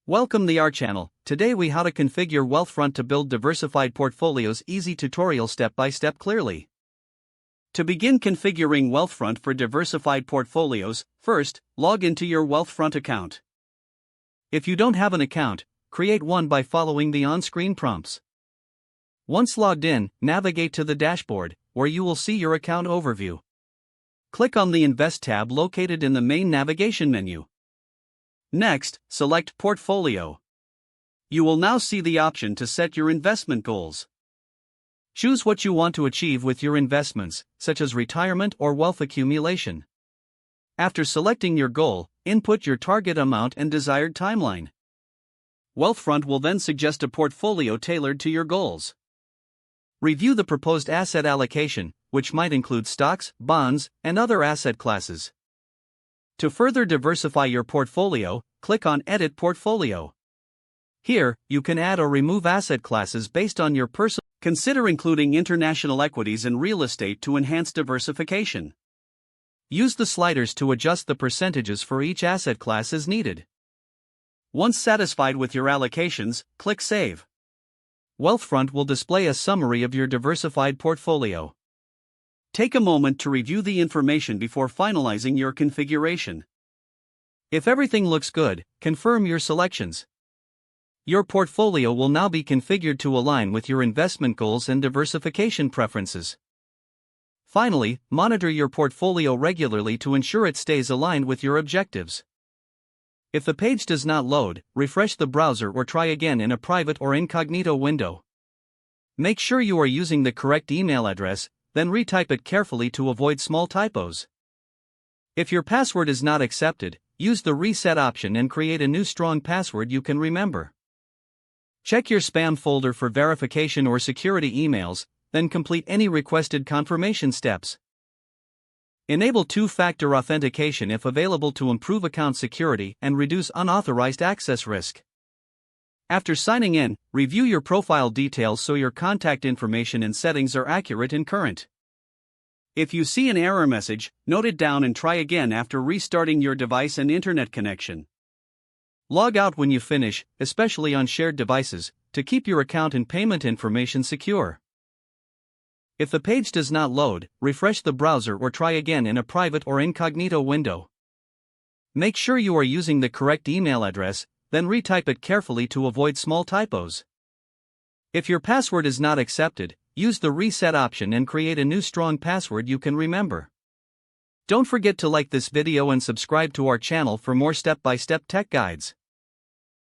Welcome to our channel. Today we how to configure Wealthfront to build diversified portfolios. Easy tutorial step by step clearly. To begin configuring Wealthfront for diversified portfolios, first, log into your Wealthfront account. If you don't have an account, create one by following the on-screen prompts. Once logged in, navigate to the dashboard, where you will see your account overview. Click on the Invest tab located in the main navigation menu. Next, select Portfolio. You will now see the option to set your investment goals. Choose what you want to achieve with your investments, such as retirement or wealth accumulation. After selecting your goal, input your target amount and desired timeline. Wealthfront will then suggest a portfolio tailored to your goals. Review the proposed asset allocation, which might include stocks, bonds, and other asset classes. To further diversify your portfolio, click on Edit Portfolio. Here, you can add or remove asset classes based on your personal. Consider including international equities and real estate to enhance diversification. Use the sliders to adjust the percentages for each asset class as needed. Once satisfied with your allocations, click Save. Wealthfront will display a summary of your diversified portfolio. Take a moment to review the information before finalizing your configuration. If everything looks good, confirm your selections. Your portfolio will now be configured to align with your investment goals and diversification preferences. Finally, monitor your portfolio regularly to ensure it stays aligned with your objectives. If the page does not load, refresh the browser or try again in a private or incognito window. Make sure you are using the correct email address, then retype it carefully to avoid small typos. If your password is not accepted, use the reset option and create a new strong password you can remember. Check your spam folder for verification or security emails, then complete any requested confirmation steps. Enable two-factor authentication if available to improve account security and reduce unauthorized access risk. After signing in, review your profile details so your contact information and settings are accurate and current. If you see an error message, note it down and try again after restarting your device and internet connection. Log out when you finish, especially on shared devices, to keep your account and payment information secure. If the page does not load, refresh the browser or try again in a private or incognito window. Make sure you are using the correct email address, then retype it carefully to avoid small typos. If your password is not accepted, use the reset option and create a new strong password you can remember. Don't forget to like this video and subscribe to our channel for more step-by-step tech guides.